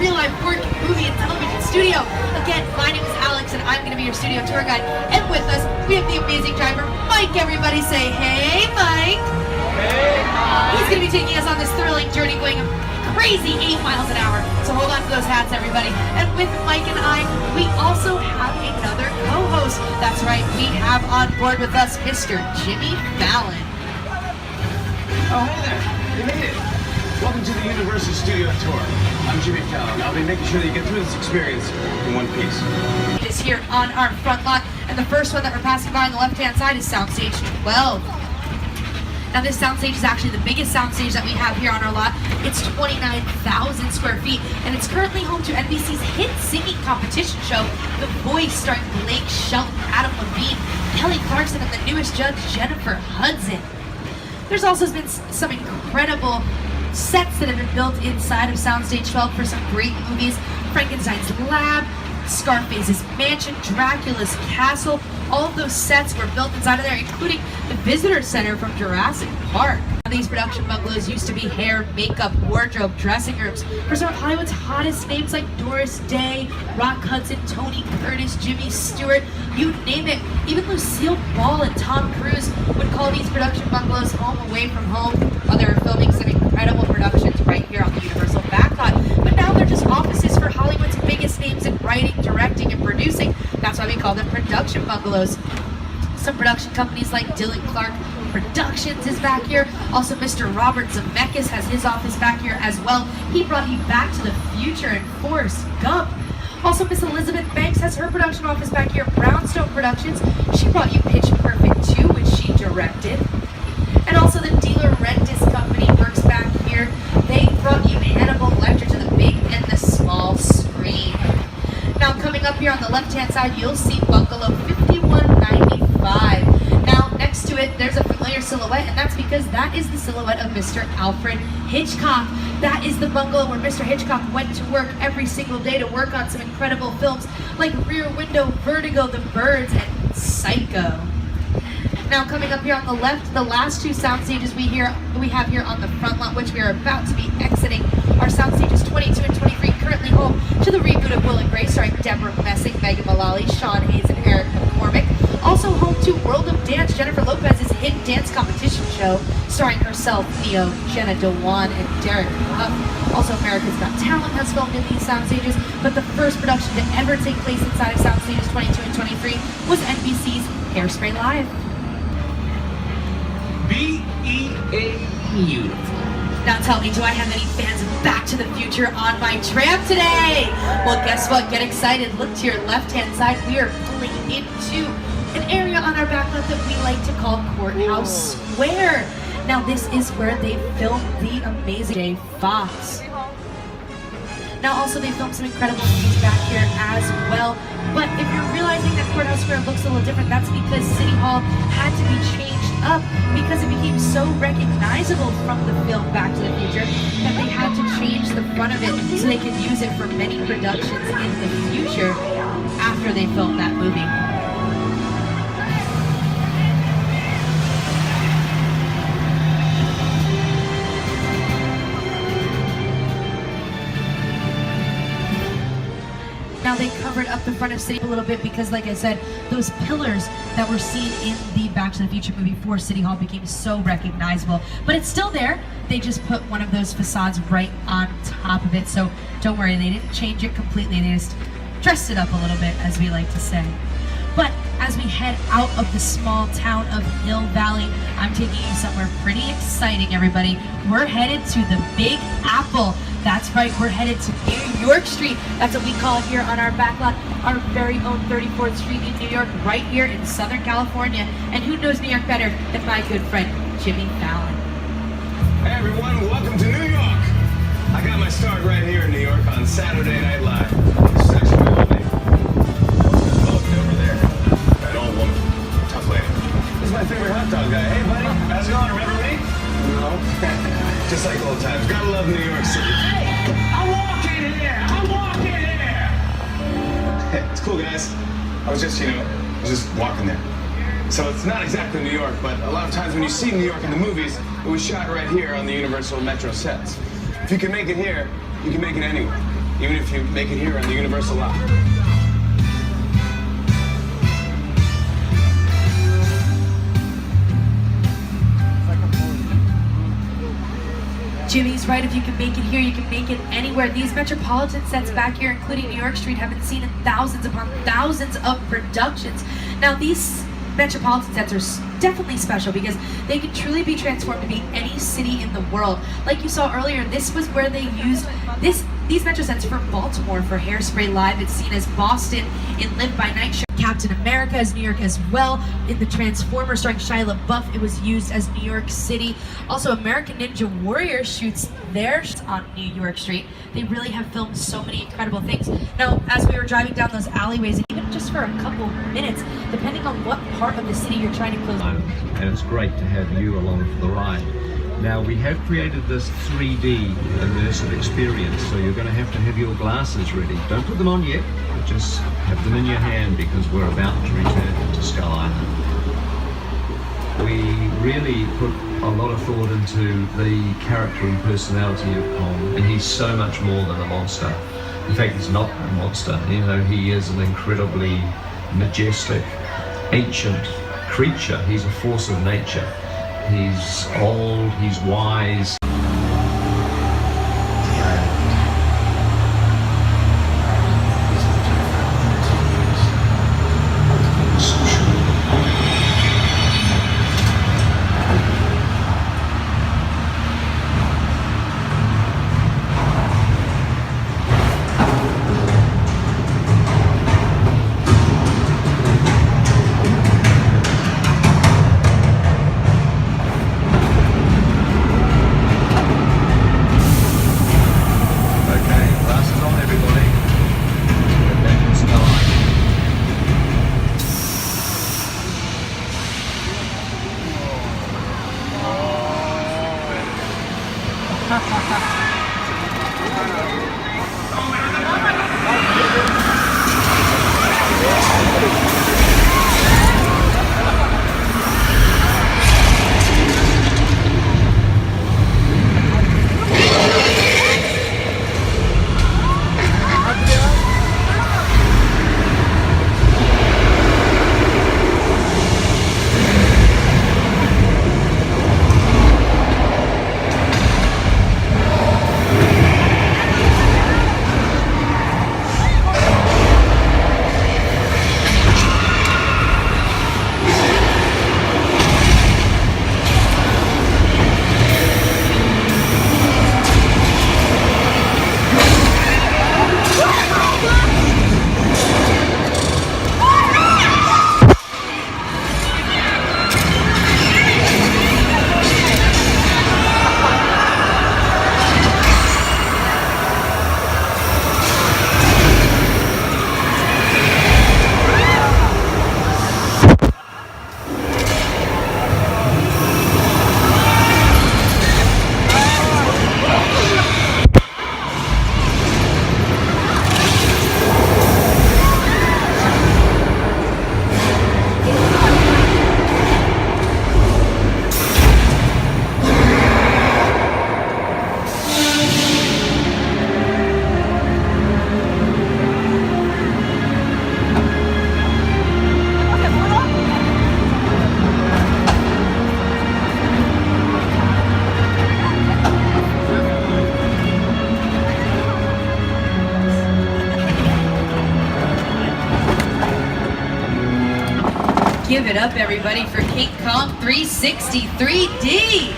real-life work, movie, and television studio. Again, my name is Alex, and I'm going to be your studio tour guide. And with us, we have the amazing driver, Mike. Everybody say, hey, Mike. Hey, Mike. He's going to be taking us on this thrilling journey going a crazy 8 miles an hour. So hold on to those hats, everybody. And with Mike and I, we also have another co-host. That's right, we have on board with us Mr. Jimmy Fallon. Oh, hey there. You made it. Welcome to the Universal Studio Tour. I'm Jimmy Fallon. I'll be making sure that you get through this experience in one piece. It is here on our front lot, and the first one that we're passing by on the left-hand side is Soundstage 12. Now this soundstage is actually the biggest soundstage that we have here on our lot. It's 29,000 square feet, and it's currently home to NBC's hit singing competition show, The Voice, starring Blake Shelton, Adam Levine, Kelly Clarkson, and the newest judge, Jennifer Hudson. There's also been some incredible sets that have been built inside of Soundstage 12 for some great movies. Frankenstein's Lab, Scarface's Mansion, Dracula's Castle. All of those sets were built inside of there, including the Visitor Center from Jurassic Park. These production bungalows used to be hair, makeup, wardrobe, dressing rooms for some of Hollywood's hottest names like Doris Day, Rock Hudson, Tony Curtis, Jimmy Stewart, you name it. Even Lucille Ball and Tom Cruise would call these production bungalows home away from home while they were filming some incredible productions right here on the Universal backlot. But now they're just offices for Hollywood's biggest names in writing, directing, and producing. That's why we call them production bungalows. Some production companies like Dylan Clark Productions is back here. Also, Mr. Robert Zemeckis has his office back here as well. He brought you Back to the Future and Forrest Gump. Also, Miss Elizabeth Banks has her production office back here, Brownstone Productions. She brought you Pitch Perfect 2, which she directed. And also the Dealer Rentis Company works back here. They brought you Hannibal Lecter to the big and the small screen. Now, coming up here on the left-hand side, you'll see Bungalow 5195. Now, next to it, there's a familiar silhouette, and that's because that is the silhouette of Mr. Alfred Hitchcock. That is the bungalow where Mr. Hitchcock went to work every single day to work on some incredible films like Rear Window, Vertigo, The Birds, and Psycho. Now, coming up here on the left, the last two sound stages we have here on the front lot, which we are about to be exiting, are sound stages 22 and 23, currently home to the reboot of Will and Grace, starring Deborah Messing, Megan Mullally, Sean Hayes, and Eric McCormick. Also home to World of Dance, Jennifer Lopez's hit dance competition show, starring herself, Neo, Jenna Dewan, and Derek Huff. Also, America's Got Talent has filmed in these sound stages, but the first production to ever take place inside of sound stages 22 and 23 was NBC's Hairspray Live. Beautiful. Now tell me, do I have any fans of Back to the Future on my tram today? Well, guess what? Get excited. Look to your left-hand side. We are pulling into an area on our backlot that we like to call Courthouse Square. Now, this is where they filmed the amazing Jay Fox. Now, also, they filmed some incredible scenes back here as well. But if you're realizing that Courthouse Square looks a little different, that's because City Hall had to be changed up because it became so recognizable from the film Back to the Future that they had to change the front of it so they could use it for many productions in the future after they filmed that movie. Now they covered up the front of City a little bit because, like I said, those pillars that were seen in the Back to the Future movie for City Hall became so recognizable. But it's still there. They just put one of those facades right on top of it. So don't worry, they didn't change it completely. They just dressed it up a little bit, as we like to say. But as we head out of the small town of Hill Valley, I'm taking you somewhere pretty exciting, everybody. We're headed to the Big Apple. That's right, we're headed to New York Street. That's what we call it here on our backlot, our very own 34th Street in New York, right here in Southern California. And who knows New York better than my good friend, Jimmy Fallon. Hey everyone, welcome to New York. I got my start right here in New York on Saturday Night Live. This is actually my lady. Over there. That old woman. Tough lady. This is my favorite hot dog guy. Hey buddy, how's it going? Remember me? No. Just like old times. Gotta love New York City. Hey, I'm walking here! I'm walking here! Hey, it's cool, guys. I was just walking there. So it's not exactly New York, but a lot of times when you see New York in the movies, it was shot right here on the Universal Metro sets. If you can make it here, you can make it anywhere. even if you make it here on the Universal lot. Jimmy's right. If you can make it here, you can make it anywhere. These metropolitan sets back here, including New York Street, have been seen in thousands upon thousands of productions. Now, these metropolitan sets are definitely special because they can truly be transformed to be any city in the world. Like you saw earlier, this was where they used these metro sets for Baltimore for Hairspray Live. It's seen as Boston in Live by Night show. Captain America as New York as well. In the Transformers starring Shia LaBeouf, it was used as New York City. Also, American Ninja Warrior shoots theirs on New York Street. They really have filmed so many incredible things. Now, as we were driving down those alleyways, even just for a couple minutes, depending on what part of the city you're trying to close. And it's great to have you along for the ride. Now, we have created this 3D immersive experience, so you're going to have your glasses ready. Don't put them on yet, but just have them in your hand because we're about to return to Skull Island. We really put a lot of thought into the character and personality of Kong, and he's so much more than a monster. In fact, he's not a monster. You know, he is an incredibly majestic, ancient creature. He's a force of nature. He's old, he's wise. Give it up, everybody, for King Kong 360 3D.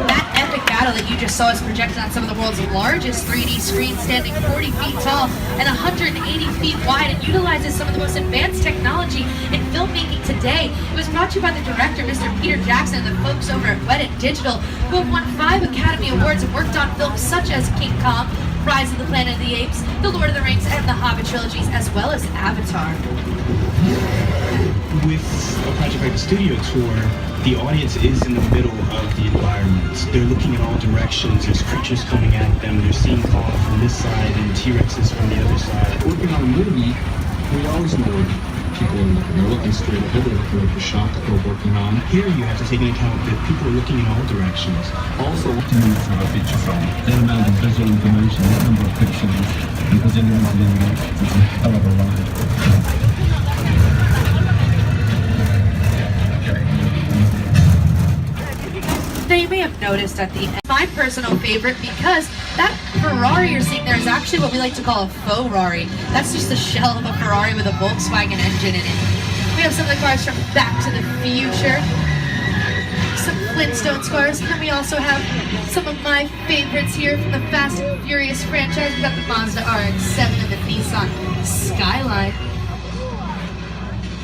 That epic battle that you just saw is projected on some of the world's largest 3D screens, standing 40 feet tall and 180 feet wide, and utilizes some of the most advanced technology in filmmaking today. It was brought to you by the director, Mr. Peter Jackson, and the folks over at Wetted Digital, who have won 5 Academy Awards and worked on films such as King Kong, Rise of the Planet of the Apes, The Lord of the Rings, and the Hobbit trilogies, as well as Avatar. With a project like the studio tour, the audience is in the middle of the environment. They're looking in all directions. There's creatures coming at them. They're seeing Kong from this side and T-Rexes from the other side. Working on a movie, we always know people are looking. They're looking straight ahead. They're looking at the shot that they're working on. Here you have to take into account that people are looking in all directions. Also, what do you need from a feature film? The amount of visual information, the number of pictures, and continuing to do that, it's a hell of a ride. Now you may have noticed at the end, my personal favorite, because that Ferrari you're seeing there is actually what we like to call a faux Rari. That's just the shell of a Ferrari with a Volkswagen engine in it. We have some of the cars from Back to the Future, some Flintstones cars, and then we also have some of my favorites here from the Fast and Furious franchise. We've got the Mazda RX-7 and the Nissan Skyline.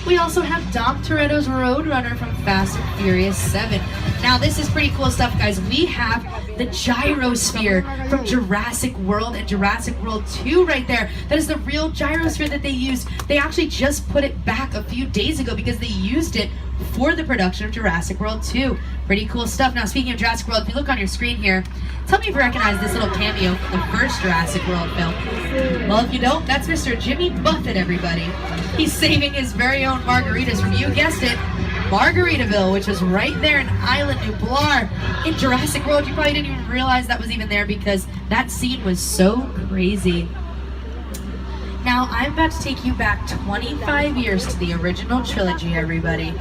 We also have Dom Toretto's Roadrunner from Fast and Furious 7. Now this is pretty cool stuff, guys. We have the gyrosphere from Jurassic World and Jurassic World 2 right there. That is the real gyrosphere that they used. They actually just put it back a few days ago because they used it for the production of Jurassic World 2. Pretty cool stuff. Now speaking of Jurassic World, if you look on your screen here, tell me if you recognize this little cameo from the first Jurassic World film. Well, if you don't, that's Mr. Jimmy Buffett, everybody. He's saving his very own margaritas from, you guessed it, Margaritaville, which was right there in Island Nublar. In Jurassic World, you probably didn't even realize that was even there because that scene was so crazy. Now, I'm about to take you back 25 years to the original trilogy, everybody.